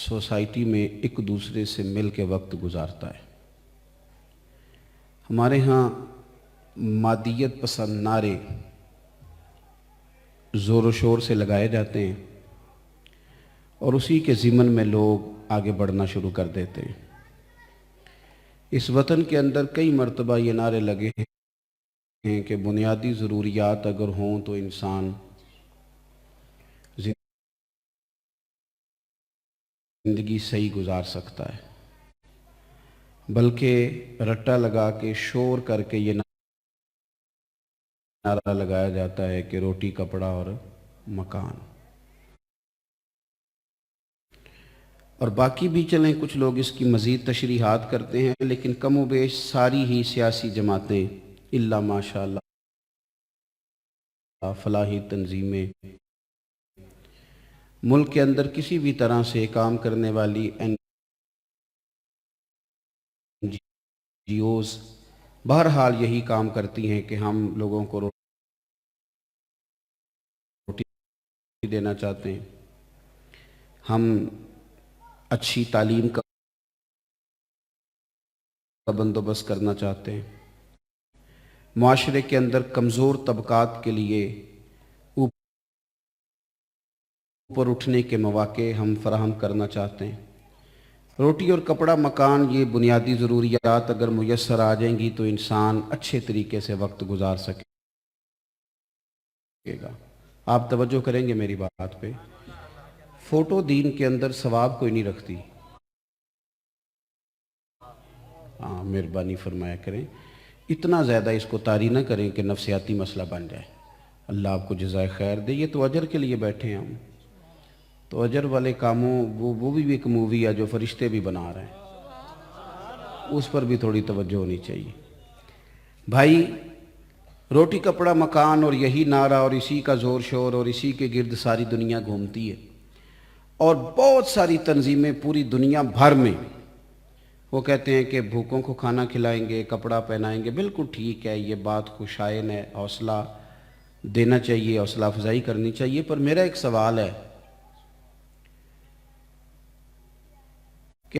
Society में एक दूसरे से मिल के वक्त गुजारता है। हमारे यहाँ मादियत पसंद नारे ज़ोर शोर से लगाए जाते हैं और उसी के ज़िमन में लोग आगे बढ़ना शुरू कर देते हैं। इस वतन के अंदर कई मरतबा ये नारे लगे हैं कि बुनियादी ज़रूरियात अगर हों तो इंसान ज़िंदगी सही गुजार सकता है, बल्कि रट्टा लगा के शोर करके ये नारा लगाया जाता है कि रोटी कपड़ा और मकान। और बाकी भी चलें, कुछ लोग इसकी मज़ीद तशरीहात करते हैं, लेकिन कम व बेश सारी ही सियासी जमातें इल्ला माशाअल्लाह फलाही तंजीमें मुल्क के अंदर किसी भी तरह से काम करने वाली NGOs बहरहाल यही काम करती हैं कि हम लोगों को रोटी देना चाहते हैं, हम अच्छी तालीम का बंदोबस्त करना चाहते हैं, मुआशरे के अंदर कमज़ोर तबकात के लिए ऊपर उठने के मौके हम फराहम करना चाहते हैं। रोटी और कपड़ा मकान ये बुनियादी ज़रूरियात अगर मुयस्सर आ जाएंगी तो इंसान अच्छे तरीके से वक्त गुजार सकेगा। आप तवज्जो करेंगे मेरी बात पे। फ़ोटो दीन के अंदर सवाब कोई नहीं रखती। हाँ, मेहरबानी फरमाया करें, इतना ज़्यादा इसको तारी ना करें कि नफसियाती मसला बन जाए। अल्लाह आपको जज़ाए खैर दे। ये तो अजर के लिए बैठे हैं हम, तो अजर वाले कामों वो भी एक मूवी है जो फरिश्ते भी बना रहे हैं, उस पर भी थोड़ी तवज्जो होनी चाहिए। भाई, रोटी कपड़ा मकान और यही नारा और इसी का ज़ोर शोर और इसी के गिर्द सारी दुनिया घूमती है। और बहुत सारी तंजीमें पूरी दुनिया भर में वो कहते हैं कि भूखों को खाना खिलाएंगे, कपड़ा पहनाएंगे। बिल्कुल ठीक है, ये बात खुशाइन है, हौसला देना चाहिए, हौसला अफजाई करनी चाहिए। पर मेरा एक सवाल है कि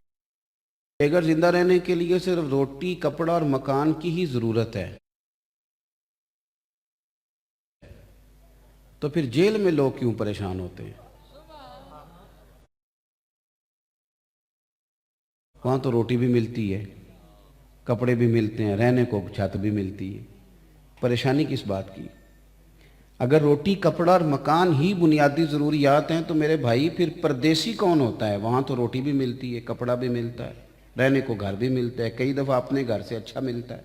अगर ज़िंदा रहने के लिए सिर्फ रोटी कपड़ा और मकान की ही ज़रूरत है तो फिर जेल में लोग क्यों परेशान होते हैं? वहाँ तो रोटी भी मिलती है, कपड़े भी मिलते हैं, रहने को छत भी मिलती है। परेशानी किस बात की? अगर रोटी कपड़ा और मकान ही बुनियादी ज़रूरियात हैं तो मेरे भाई फिर परदेसी कौन होता है? वहाँ तो रोटी भी मिलती है, कपड़ा भी मिलता है, रहने को घर भी मिलता है, कई दफ़ा अपने घर से अच्छा मिलता है।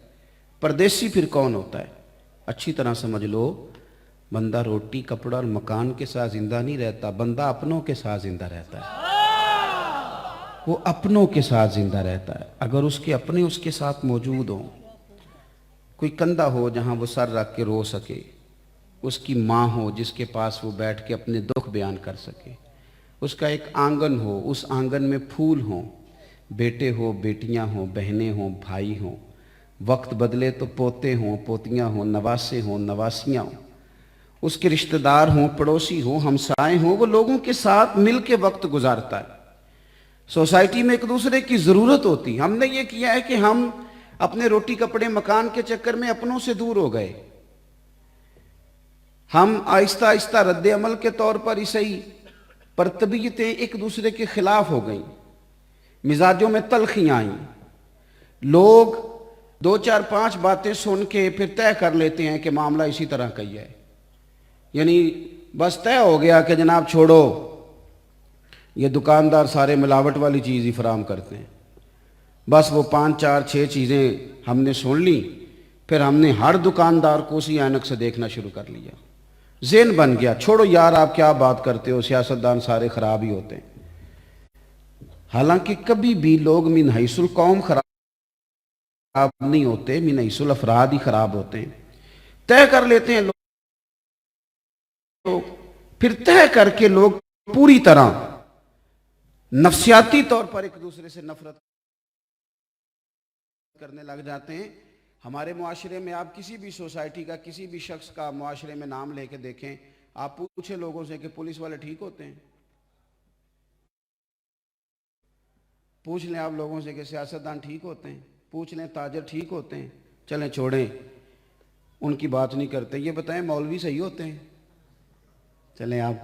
परदेसी फिर कौन होता है? अच्छी तरह समझ लो, बंदा रोटी कपड़ा और मकान के साथ ज़िंदा नहीं रहता, बंदा अपनों के साथ ज़िंदा रहता है। वो अपनों के साथ ज़िंदा रहता है। अगर उसके अपने उसके साथ मौजूद हों, कोई कंधा हो जहाँ वो सर रख के रो सके, उसकी माँ हो जिसके पास वो बैठ के अपने दुख बयान कर सके, उसका एक आंगन हो, उस आंगन में फूल हों, बेटे हो, बेटियां हों, बहनें हों, भाई हों, वक्त बदले तो पोते हों, पोतियां हों, नवासे हों, नवासियां हों, उसके रिश्तेदार हों, पड़ोसी हों, हमसाए हों, वो लोगों के साथ मिल के वक्त गुजारता है। सोसाइटी में एक दूसरे की ज़रूरत होती। हमने ये किया है कि हम अपने रोटी कपड़े मकान के चक्कर में अपनों से दूर हो गए। हम आहिस्ता आहिस्ता रद्द अमल के तौर पर ही सही, पर तबीयतें एक दूसरे के खिलाफ हो गई, मिजाजों में तलखियां आईं। लोग 2 4 5 बातें सुन के फिर तय कर लेते हैं कि मामला इसी तरह का ही है। यानी बस तय हो गया कि जनाब छोड़ो, ये दुकानदार सारे मिलावट वाली चीज़ ही फराम करते हैं। बस वो 5 4 6 चीज़ें हमने सुन ली, फिर हमने हर दुकानदार को उसी ऐनक से देखना शुरू कर लिया। ज़हन बन गया, छोड़ो यार आप क्या बात करते हो, सियासतदान सारे ख़राब ही होते हैं। हालांकि कभी भी लोग मिन हैसुल कौम खराब नहीं होते, मिन हैसुल अफराद ही खराब होते हैं। तय कर लेते हैं लोग, फिर तय करके लोग पूरी तरह नफसियाती तौर पर एक दूसरे से नफरत करने लग जाते हैं। हमारे मुआशरे में आप किसी भी सोसाइटी का किसी भी शख्स का मुआशरे में नाम लेके देखें, आप पूछे लोगों से कि पुलिस वाले ठीक होते हैं? پوچھ لیں آپ لوگوں سے کہ سیاستدان ٹھیک ہوتے ہیں، پوچھ لیں تاجر ٹھیک ہوتے ہیں، چلیں چھوڑیں ان کی بات نہیں کرتے، یہ بتائیں مولوی صحیح ہوتے ہیں؟ چلیں آپ کا